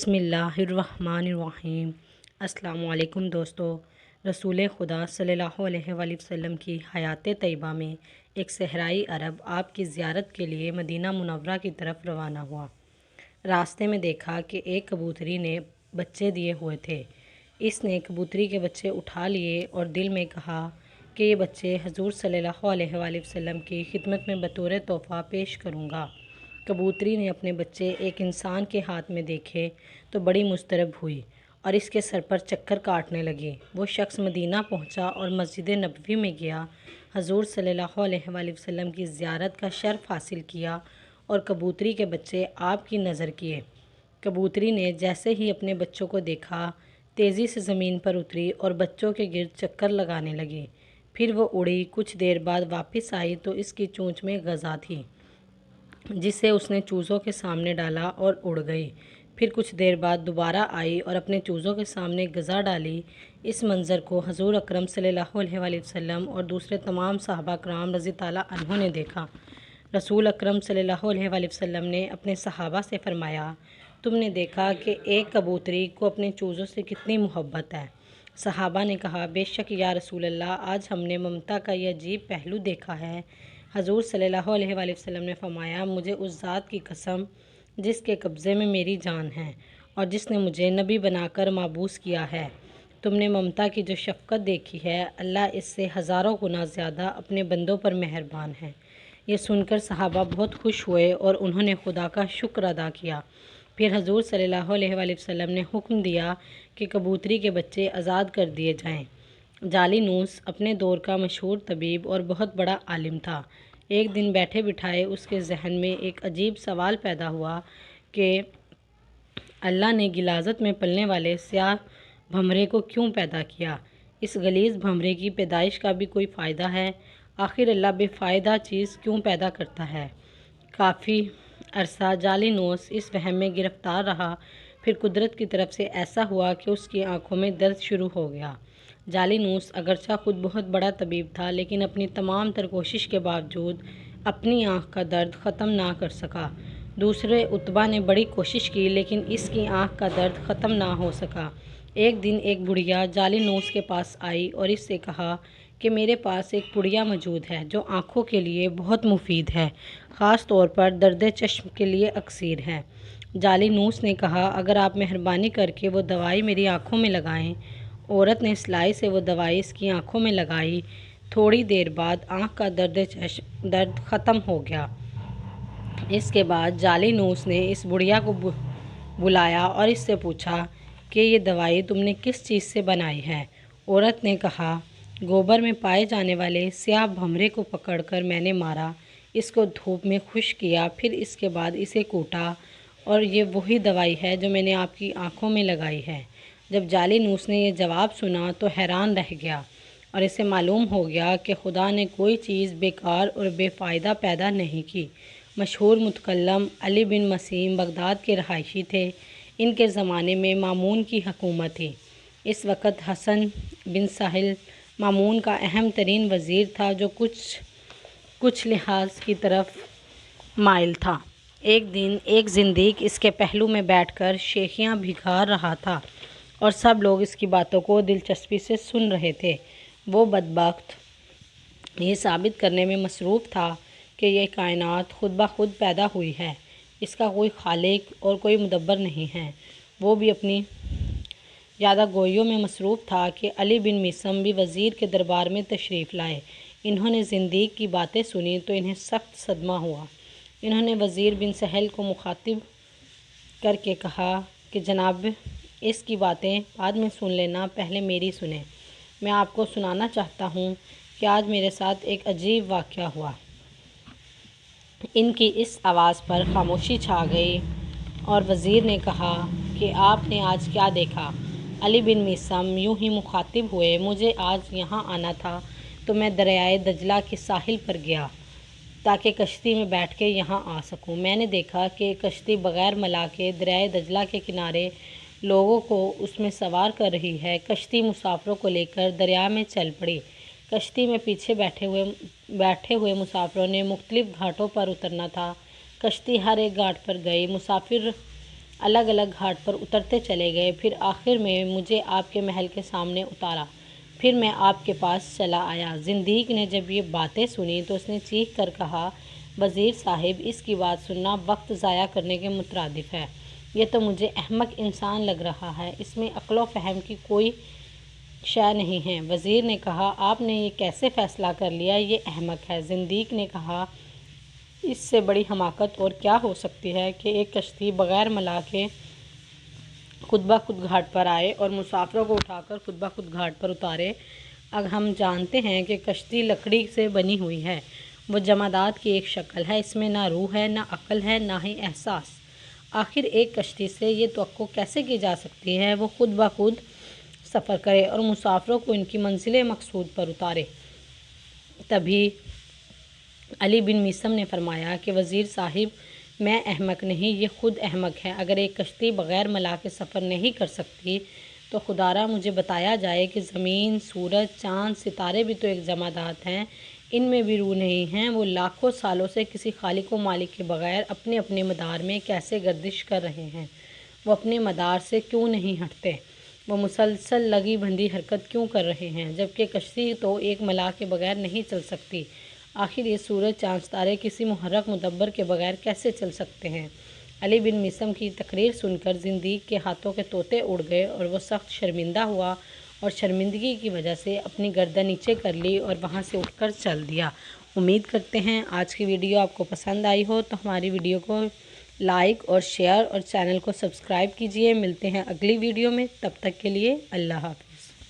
बिस्मिल्लाहिर्रहमानिर्रहीम। अस्सलामु अलैकुम दोस्तों। रसूल खुदा सल्लल्लाहु अलैहि वसल्लम की हयात तैयबा में एक सहराई अरब आपकी ज़ियारत के लिए मदीना मुनव्वरा की तरफ रवाना हुआ। रास्ते में देखा कि एक कबूतरी ने बच्चे दिए हुए थे। इसने कबूतरी के बच्चे उठा लिए और दिल में कहा कि ये बच्चे हजूर सल्लल्लाहु अलैहि वसल्लम की खिदमत में बतौर तोहफ़ा पेश करूँगा। कबूतरी ने अपने बच्चे एक इंसान के हाथ में देखे तो बड़ी मुस्तरब हुई और इसके सर पर चक्कर काटने लगी। वो शख्स मदीना पहुंचा और मस्जिद नबवी में गया, हजूर सल्लल्लाहु अलैहि वसल्लम की ज़ियारत का शर्फ हासिल किया और कबूतरी के बच्चे आपकी नज़र किए। कबूतरी ने जैसे ही अपने बच्चों को देखा तेज़ी से ज़मीन पर उतरी और बच्चों के गिर्द चक्कर लगाने लगी। फिर वो उड़ी। कुछ देर बाद वापस आई तो इसकी चोंच में गज़ा थी, जिसे उसने चूज़ों के सामने डाला और उड़ गई। फिर कुछ देर बाद दोबारा आई और अपने चूज़ों के सामने गज़ा डाली। इस मंज़र को हजूर अकरम सल्लल्लाहु अलैहि वसल्लम और दूसरे तमाम सहाबा कराम रज़ी ताला अन्हों ने देखा। रसूल अकरम सल्लल्लाहु अलैहि वसल्लम ने अपने सहाबा से फ़रमाया, तुमने देखा कि एक कबूतरी को अपने चूज़ों से कितनी मोहब्बत है। सहाबा ने कहा, बेशक या रसूल अल्लाह, आज हमने ममता का यह अजीब पहलू देखा है। हजूर सल्लल्लाहु अलैहि वसल्लम ने फरमाया, मुझे उस ज़ात की कसम जिसके कब्ज़े में मेरी जान है और जिसने मुझे नबी बनाकर माबूस किया है, तुमने ममता की जो शफ़क़त देखी है, अल्लाह इससे हज़ारों गुना ज़्यादा अपने बंदों पर मेहरबान है। ये सुनकर सहाबा बहुत खुश हुए और उन्होंने खुदा का शुक्र अदा किया। फिर हजूर सल्लल्लाहु अलैहि वसल्लम ने हुक्म दिया कि कबूतरी के बच्चे आज़ाद कर दिए जाएँ। जालिनूस अपने दौर का मशहूर तबीब और बहुत बड़ा आलिम था। एक दिन बैठे बिठाए उसके जहन में एक अजीब सवाल पैदा हुआ कि अल्लाह ने गिलाज़त में पलने वाले स्याह भंवरे को क्यों पैदा किया। इस गलीज़ भंवरे की पैदाइश का भी कोई फ़ायदा है? आखिर अल्लाह बेफ़ायदा चीज़ क्यों पैदा करता है? काफ़ी अरसा जालिनूस इस वहम में गिरफ़्तार रहा। फिर कुदरत की तरफ से ऐसा हुआ कि उसकी आंखों में दर्द शुरू हो गया। जालिनूस अगरचा खुद बहुत बड़ा तबीब था, लेकिन अपनी तमाम तर कोशिश के बावजूद अपनी आँख का दर्द ख़त्म ना कर सका। दूसरे उत्बा ने बड़ी कोशिश की, लेकिन इसकी आँख का दर्द ख़त्म ना हो सका। एक दिन एक बुढ़िया जालिनूस के पास आई और इससे कहा कि मेरे पास एक पुड़िया मौजूद है जो आँखों के लिए बहुत मुफीद है, ख़ास तौर पर दर्द चश्म के लिए अक्सीर है। जालिनूस ने कहा, अगर आप मेहरबानी करके वो दवाई मेरी आँखों में लगाएं। औरत ने सिलाई से वो दवाई इसकी आँखों में लगाई। थोड़ी देर बाद आँख का दर्द ख़त्म हो गया। इसके बाद जालिनूस ने इस बुढ़िया को बुलाया और इससे पूछा कि ये दवाई तुमने किस चीज़ से बनाई है। औरत ने कहा, गोबर में पाए जाने वाले स्याह भंवरे को पकड़कर मैंने मारा, इसको धूप में खुश्क किया, फिर इसके बाद इसे कूटा और ये वही दवाई है जो मैंने आपकी आँखों में लगाई है। जब जालिनूस ने यह जवाब सुना तो हैरान रह गया और इसे मालूम हो गया कि खुदा ने कोई चीज़ बेकार और बेफ़ायदा पैदा नहीं की। मशहूर मुतकल्लम अली बिन मसीम बगदाद के रहायशी थे। इनके ज़माने में मामून की हुकूमत थी। इस वक्त हसन बिन साहिल मामून का अहम तरीन वज़ीर था, जो कुछ लिहाज की तरफ माइल था। एक दिन एक जिंदीक इसके पहलू में बैठकर शेखियाँ भिखार रहा था और सब लोग इसकी बातों को दिलचस्पी से सुन रहे थे। वो बदबख्त ये साबित करने में मसरूफ़ था कि यह कायनात खुद ब खुद पैदा हुई है, इसका कोई खालिक और कोई मुदब्बर नहीं है। वो भी अपनी ज़्यादा गोइयों में मसरूफ़ था कि अली बिन मिसम भी वज़ीर के दरबार में तशरीफ़ लाए। इन्होंने जिंदीक की बातें सुनी तो इन्हें सख्त सदमा हुआ। इन्होंने वज़ीर बिन सहल को मुखातिब करके कहा कि जनाब, इसकी बातें बाद में सुन लेना, पहले मेरी सुने। मैं आपको सुनाना चाहता हूँ कि आज मेरे साथ एक अजीब वाक़या हुआ। इनकी इस आवाज़ पर खामोशी छा गई और वज़ीर ने कहा कि आपने आज क्या देखा। अली बिन मिसम यूँ ही मुखातिब हुए, मुझे आज यहाँ आना था तो मैं दरियाए दजला के साहिल पर गया ताकि कश्ती में बैठ के यहाँ आ सकूँ। मैंने देखा कि कश्ती बग़ैर मला के दरियाए दजला के किनारे लोगों को उसमें सवार कर रही है। कश्ती मुसाफिरों को लेकर दरिया में चल पड़ी। कश्ती में पीछे बैठे हुए मुसाफिरों ने मुख्तलिफ घाटों पर उतरना था। कश्ती हर एक घाट पर गई। मुसाफिर الگ الگ گھاٹ پر اترتے چلے گئے، پھر آخر میں مجھے آپ کے محل کے سامنے اتارا، پھر میں آپ کے پاس چلا آیا۔ زندیق نے جب یہ باتیں سنی تو اس نے چیخ کر کہا، وزیر صاحب، اس کی بات سننا وقت ضائع کرنے کے مترادف ہے۔ یہ تو مجھے احمق انسان لگ رہا ہے، اس میں عقل و فہم کی کوئی شے نہیں ہے۔ وزیر نے کہا، آپ نے یہ کیسے فیصلہ کر لیا؟ یہ احمق ہے۔ زندیق نے کہا، اس سے بڑی حماقت اور کیا ہو سکتی ہے کہ ایک کشتی بغیر ملا کے خود بخود گھاٹ پر آئے اور مسافروں کو اٹھا کر خود بخود گھاٹ پر اتارے۔ اب ہم جانتے ہیں کہ کشتی لکڑی سے بنی ہوئی ہے، وہ جمادات کی ایک شکل ہے، اس میں نہ روح ہے، نہ عقل ہے، نہ ہی احساس۔ آخر ایک کشتی سے یہ توقع کیسے کی جا سکتی ہے وہ خود بخود سفر کرے اور مسافروں کو ان کی منزل مقصود پر اتارے؟ تبھی علی بن میثم نے فرمایا کہ وزیر صاحب، میں احمق نہیں، یہ خود احمق ہے۔ اگر ایک کشتی بغیر ملا کے سفر نہیں کر سکتی تو خدا را مجھے بتایا جائے کہ زمین، سورج، چاند، ستارے بھی تو ایک جمادات ہیں، ان میں بھی روح نہیں ہیں، وہ لاکھوں سالوں سے کسی خالق و مالک کے بغیر اپنے اپنے مدار میں کیسے گردش کر رہے ہیں؟ وہ اپنے مدار سے کیوں نہیں ہٹتے؟ وہ مسلسل لگی بندھی حرکت کیوں کر رہے ہیں، جبکہ کشتی تو ایک ملا کے بغیر نہیں چل سکتی؟ آخر یہ سورج، چاند، ستارے کسی محرک مدبر کے بغیر کیسے چل سکتے ہیں؟ علی بن میثم کی تقریر سن کر زندیق کے ہاتھوں کے طوطے اڑ گئے اور وہ سخت شرمندہ ہوا اور شرمندگی کی وجہ سے اپنی گردن نیچے کر لی اور وہاں سے اٹھ کر چل دیا۔ امید کرتے ہیں آج کی ویڈیو آپ کو پسند آئی ہو، تو ہماری ویڈیو کو لائک اور شیئر اور چینل کو سبسکرائب کیجیے۔ ملتے ہیں اگلی ویڈیو میں، تب تک کے لیے اللہ حافظ۔